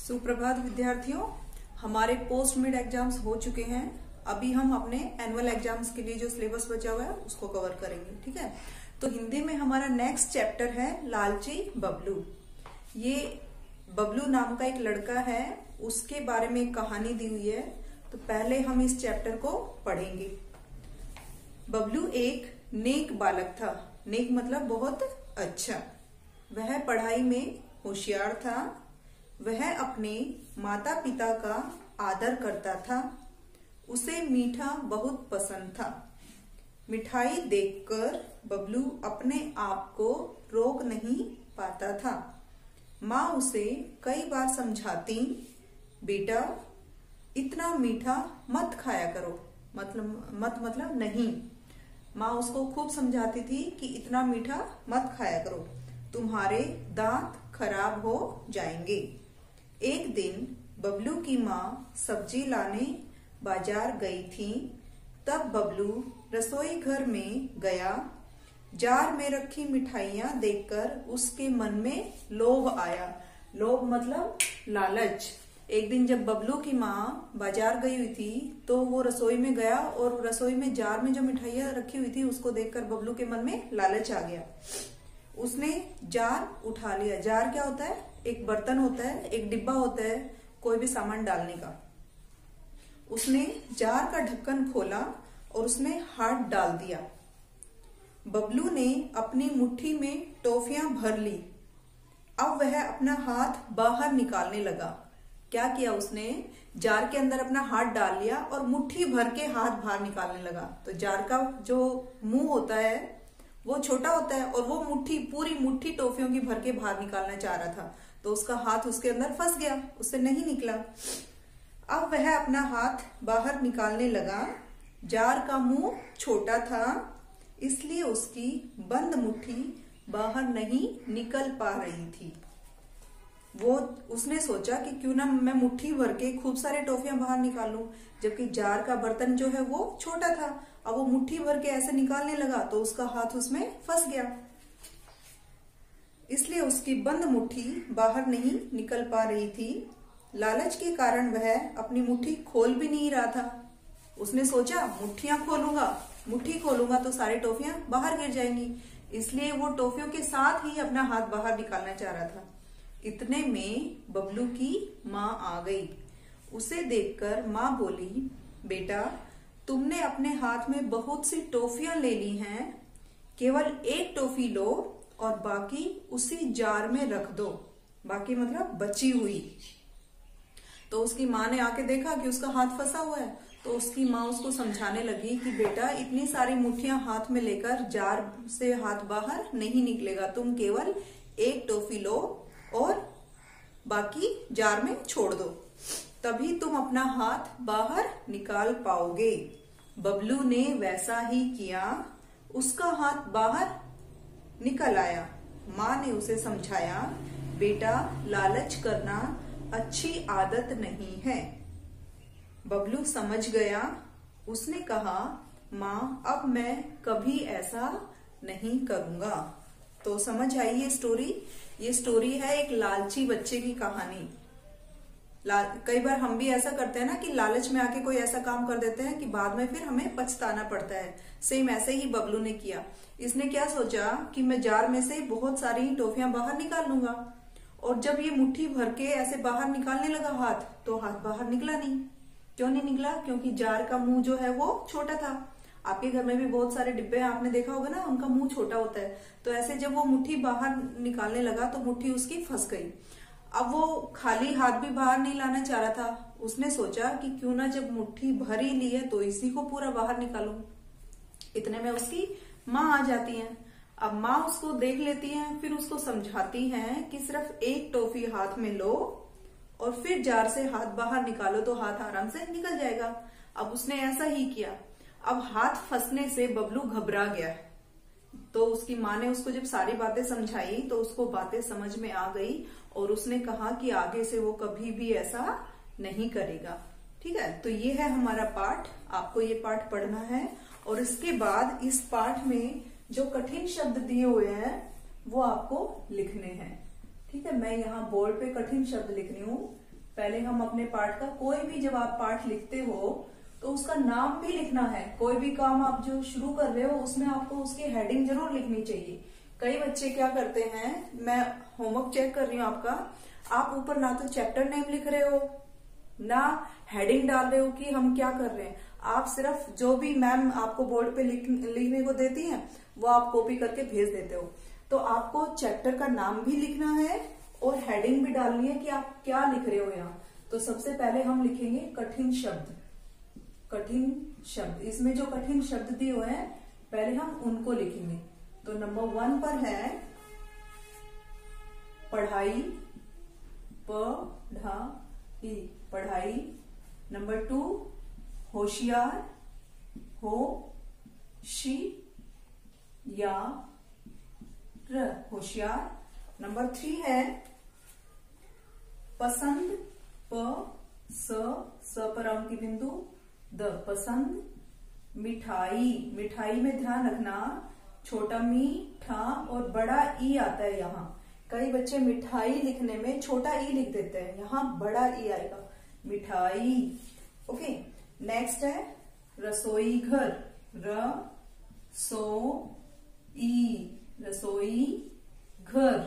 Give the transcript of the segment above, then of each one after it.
सुप्रभात विद्यार्थियों, हमारे पोस्ट मिड एग्जाम्स हो चुके हैं। अभी हम अपने एनुअल एग्जाम्स के लिए जो सिलेबस बचा हुआ है उसको कवर करेंगे। ठीक है, तो हिंदी में हमारा नेक्स्ट चैप्टर है लालची बबलू। ये बबलू नाम का एक लड़का है, उसके बारे में एक कहानी दी हुई है। तो पहले हम इस चैप्टर को पढ़ेंगे। बबलू एक नेक बालक था। नेक मतलब बहुत अच्छा। वह पढ़ाई में होशियार था। वह अपने माता पिता का आदर करता था। उसे मीठा बहुत पसंद था। मिठाई देखकर बबलू अपने आप को रोक नहीं पाता था। माँ उसे कई बार समझाती, बेटा इतना मीठा मत खाया करो। मतलब नहीं। माँ उसको खूब समझाती थी कि इतना मीठा मत खाया करो, तुम्हारे दांत खराब हो जाएंगे। एक दिन बबलू की माँ सब्जी लाने बाजार गई थी। तब बबलू रसोई घर में गया। जार में रखी मिठाइयां देखकर उसके मन में लोभ आया। लोभ मतलब लालच। एक दिन जब बबलू की माँ बाजार गई हुई थी तो वो रसोई में गया और रसोई में जार में जो मिठाइयां रखी हुई थी उसको देखकर बबलू के मन में लालच आ गया। उसने जार उठा लिया। जार क्या होता है? एक बर्तन होता है, एक डिब्बा होता है कोई भी सामान डालने का। उसने जार का ढक्कन खोला और उसमें हाथ डाल दिया। बबलू ने अपनी मुट्ठी में टॉफियां भर ली। अब वह अपना हाथ बाहर निकालने लगा। क्या किया उसने? जार के अंदर अपना हाथ डाल लिया और मुट्ठी भर के हाथ बाहर निकालने लगा। तो जार का जो मुंह होता है वो छोटा होता है और वो पूरी मुट्ठी टॉफियों की भर के बाहर निकालना चाह रहा था, तो उसका हाथ उसके अंदर फंस गया, उससे नहीं निकला। अब वह अपना हाथ बाहर निकालने लगा। जार का मुंह छोटा था, इसलिए उसकी बंद मुट्ठी बाहर नहीं निकल पा रही थी। उसने सोचा कि क्यों ना मैं मुट्ठी भर के खूब सारे टॉफियां बाहर निकालूं, जबकि जार का बर्तन जो है वो छोटा था। अब वो मुट्ठी भर के ऐसे निकालने लगा तो उसका हाथ उसमें फंस गया, इसलिए उसकी बंद मुट्ठी बाहर नहीं निकल पा रही थी। लालच के कारण वह अपनी मुट्ठी खोल भी नहीं रहा था। उसने सोचा मुट्ठी खोलूंगा तो सारी टॉफियां बाहर गिर जाएंगी, इसलिए वो टॉफियों के साथ ही अपना हाथ बाहर निकालना चाह रहा था। इतने में बबलू की माँ आ गई। उसे देखकर माँ बोली, बेटा तुमने अपने हाथ में बहुत सी टॉफियां ले ली हैं, केवल एक टॉफी लो और बाकी उसी जार में रख दो। बाकी मतलब बची हुई। तो उसकी माँ ने आके देखा कि उसका हाथ फंसा हुआ है, तो उसकी माँ उसको समझाने लगी कि बेटा इतनी सारी मुट्ठियां हाथ में लेकर जार से हाथ बाहर नहीं निकलेगा, तुम केवल एक टॉफी लो और बाकी जार में छोड़ दो, तभी तुम अपना हाथ बाहर निकाल पाओगे। बबलू ने वैसा ही किया, उसका हाथ बाहर निकल आया। माँ ने उसे समझाया, बेटा लालच करना अच्छी आदत नहीं है। बबलू समझ गया। उसने कहा, माँ अब मैं कभी ऐसा नहीं करूंगा। तो समझ आई ये स्टोरी? ये स्टोरी है एक लालची बच्चे की कहानी। कई बार हम भी ऐसा करते हैं ना कि लालच में आके कोई ऐसा काम कर देते हैं कि बाद में फिर हमें पछताना पड़ता है। सेम ऐसे ही बबलू ने किया। इसने क्या सोचा कि मैं जार में से बहुत सारी टॉफियां बाहर निकाल लूंगा, और जब ये मुट्ठी भर के ऐसे बाहर निकालने लगा हाथ, तो हाथ बाहर निकला नहीं। क्यों नहीं निकला? क्योंकि जार का मुंह जो है वो छोटा था। आपके घर में भी बहुत सारे डिब्बे आपने देखा होगा ना, उनका मुंह छोटा होता है। तो ऐसे जब वो मुट्ठी बाहर निकालने लगा तो मुट्ठी उसकी फंस गई। अब वो खाली हाथ भी बाहर नहीं लाना चाह रहा था। उसने सोचा कि क्यों ना जब मुट्ठी भर ही ली है तो इसी को पूरा बाहर निकालूं। इतने में उसकी माँ आ जाती है। अब माँ उसको देख लेती है, फिर उसको समझाती है कि सिर्फ एक टॉफी हाथ में लो और फिर जार से हाथ बाहर निकालो तो हाथ आराम से निकल जाएगा। अब उसने ऐसा ही किया। अब हाथ फंसने से बबलू घबरा गया। तो उसकी माँ ने उसको जब सारी बातें समझाई तो उसको बातें समझ में आ गई और उसने कहा कि आगे से वो कभी भी ऐसा नहीं करेगा। ठीक है, तो ये है हमारा पाठ। आपको ये पाठ पढ़ना है और इसके बाद इस पाठ में जो कठिन शब्द दिए हुए हैं वो आपको लिखने हैं। ठीक है, मैं यहाँ बोर्ड पे कठिन शब्द लिख रही हूँ। पहले हम अपने पाठ का, कोई भी जब आप पाठ लिखते हो तो उसका नाम भी लिखना है। कोई भी काम आप जो शुरू कर रहे हो उसमें आपको उसकी हेडिंग जरूर लिखनी चाहिए। कई बच्चे क्या करते हैं, मैं होमवर्क चेक कर रही हूँ आपका, आप ऊपर ना तो चैप्टर नेम लिख रहे हो ना हेडिंग डाल रहे हो कि हम क्या कर रहे हैं। आप सिर्फ जो भी मैम आपको बोर्ड पे लिखने को देती हैं वो आप कॉपी करके भेज देते हो। तो आपको चैप्टर का नाम भी लिखना है और हेडिंग भी डालनी है कि आप क्या लिख रहे हो यहाँ। तो सबसे पहले हम लिखेंगे कठिन शब्द। कठिन शब्द, इसमें जो कठिन शब्द दिए हुए हैं पहले हम उनको लिखेंगे। तो नंबर 1 पर है पढ़ाई, पढ़ाई, पढ़ाई। नंबर 2 होशियार, होशियार। नंबर 3 है पसंद, स पर अंकी बिंदु, द पसंद। मिठाई, मिठाई में ध्यान रखना छोटा मीठा और बड़ा ई आता है यहाँ। कई बच्चे मिठाई लिखने में छोटा ई लिख देते हैं, यहाँ बड़ा ई आएगा, मिठाई। ओके, नेक्स्ट है रसोई घर, रसोई घर,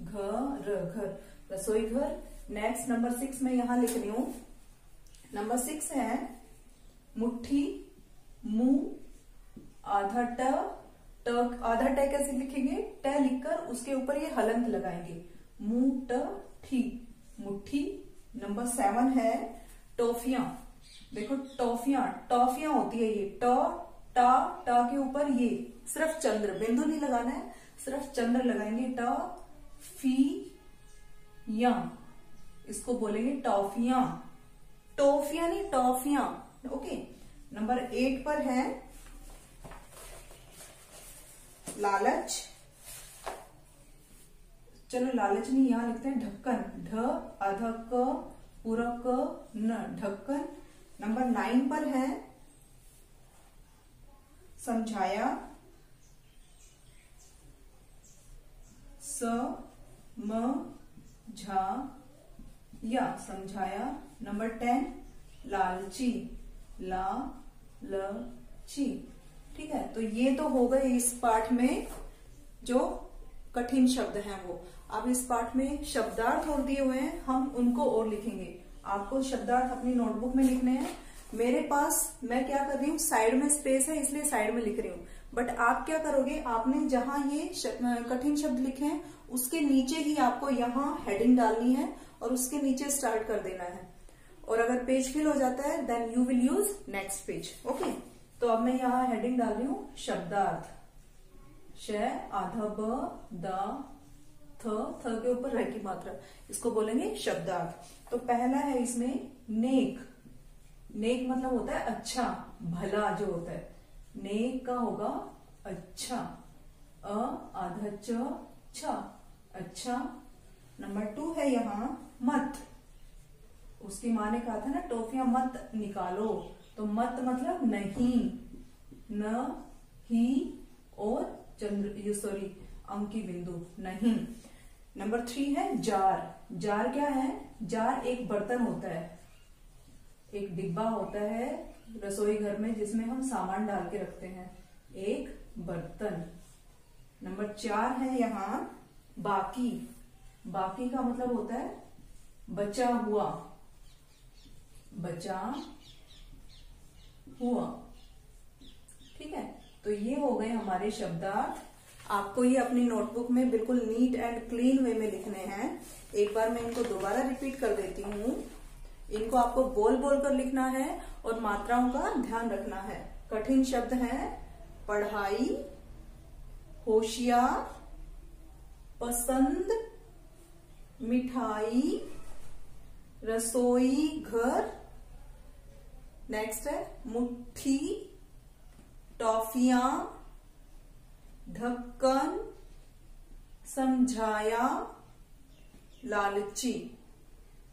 घर, रसोई घर। नेक्स्ट नंबर 6 में यहां लिख रही हूं। नंबर 6 है मुट्ठी, मुंह, आधा ट, आधा ट कैसे लिखेंगे, ट लिखकर उसके ऊपर ये हलंत लगाएंगे, मुंह ट ठी, मुट्ठी। नंबर 7 है टॉफियां। देखो टॉफियां होती है ये, टा के ऊपर ये सिर्फ चंद्र, बिंदु नहीं लगाना है, सिर्फ चंद्र लगाएंगे, टॉफियां, इसको बोलेंगे टॉफियां, टॉफियां नहीं टॉफियां। ओके, नंबर 8 पर है लालच। चलो लालच नहीं, यहां लिखते हैं ढक्कन, ढ आधा क पूरा क न, ढक्कन। नंबर 9 पर है समझाया, समझाया। नंबर 10 लालची, लालची। ठीक है, तो ये तो हो गए इस पाठ में जो कठिन शब्द हैं वो। अब इस पाठ में शब्दार्थ और दिए हुए हैं, हम उनको और लिखेंगे। आपको शब्दार्थ अपनी नोटबुक में लिखने हैं। मेरे पास, मैं क्या कर रही हूँ, साइड में स्पेस है इसलिए साइड में लिख रही हूँ, बट आप क्या करोगे, आपने जहां ये कठिन शब्द लिखे हैं उसके नीचे ही आपको यहाँ हेडिंग डालनी है और उसके नीचे स्टार्ट कर देना है। और अगर पेज फिल हो जाता है then you will use next page. Okay, तो अब मैं यहाँ हेडिंग डाल रही हूँ शब्दार्थ, श आधा ब द थ के ऊपर रह की मात्रा, इसको बोलेंगे शब्दार्थ। तो पहला है इसमें नेक, नेक मतलब होता है अच्छा, भला जो होता है, नेक का होगा अच्छा, आधा छ, अच्छा। नंबर 2 है यहाँ मत, उसकी माँ ने कहा था ना टॉफियां मत निकालो, तो मत मतलब नहीं, न ही और चंद्र सॉरी अंकी बिंदु, नहीं। नंबर 3 है जार, जार क्या है, जार एक बर्तन होता है, एक डिब्बा होता है रसोई घर में जिसमें हम सामान डाल के रखते हैं, एक बर्तन। नंबर 4 है यहाँ बाकी, बाकी का मतलब होता है बचा हुआ, बचा हुआ। ठीक है, तो ये हो गए हमारे शब्दार्थ। आपको ये अपनी नोटबुक में बिल्कुल नीट एंड क्लीन वे में लिखने हैं। एक बार मैं इनको दोबारा रिपीट कर देती हूँ। इनको आपको बोल बोल कर लिखना है और मात्राओं का ध्यान रखना है। कठिन शब्द हैं पढ़ाई, होशियार, पसंद, मिठाई, रसोई घर, नेक्स्ट है मुट्ठी, टॉफियां, ढक्कन, समझाया, लालची।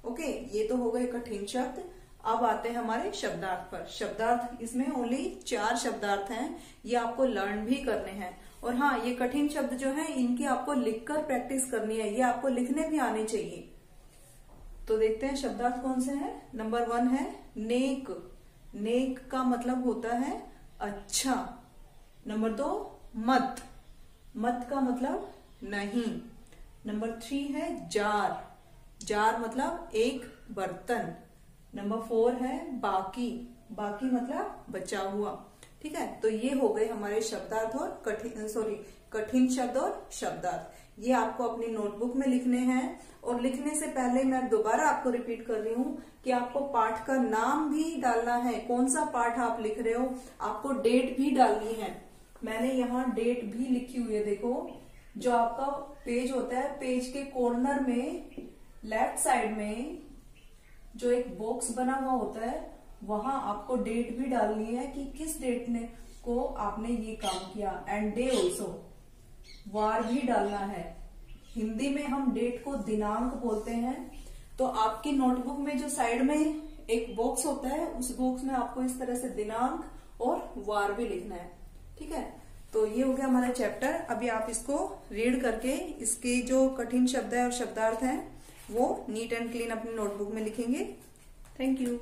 ओके, ये तो हो गए कठिन शब्द। अब आते हैं हमारे शब्दार्थ पर। शब्दार्थ इसमें ओनली 4 शब्दार्थ हैं, ये आपको लर्न भी करने हैं। और हाँ, ये कठिन शब्द जो है इनकी आपको लिखकर प्रैक्टिस करनी है, ये आपको लिखने भी आने चाहिए। तो देखते हैं शब्दार्थ कौन से हैं। नंबर 1 है नेक। नेक का मतलब होता है अच्छा। नंबर 2 मत। मत का मतलब नहीं। नंबर 3 है जार। जार मतलब एक बर्तन। नंबर 4 है बाकी। बाकी मतलब बचा हुआ। ठीक है, तो ये हो गए हमारे शब्दार्थ और कठिन शब्द और शब्दार्थ। ये आपको अपनी नोटबुक में लिखने हैं। और लिखने से पहले मैं दोबारा आपको रिपीट कर रही हूँ कि आपको पाठ का नाम भी डालना है, कौन सा पाठ आप लिख रहे हो। आपको डेट भी डालनी है। मैंने यहाँ डेट भी लिखी हुई है। देखो, जो आपका पेज होता है, पेज के कॉर्नर में लेफ्ट साइड में जो एक बॉक्स बना हुआ होता है, वहां आपको डेट भी डालनी है कि किस डेट ने को आपने ये काम किया। एंड डे ऑल्सो, वार भी डालना है। हिंदी में हम डेट को दिनांक बोलते हैं। तो आपकी नोटबुक में जो साइड में एक बॉक्स होता है, उस बॉक्स में आपको इस तरह से दिनांक और वार भी लिखना है। ठीक है, तो ये हो गया हमारा चैप्टर। अभी आप इसको रीड करके इसके जो कठिन शब्द है और शब्दार्थ हैं वो नीट एंड क्लीन अपनी नोटबुक में लिखेंगे। Thank you.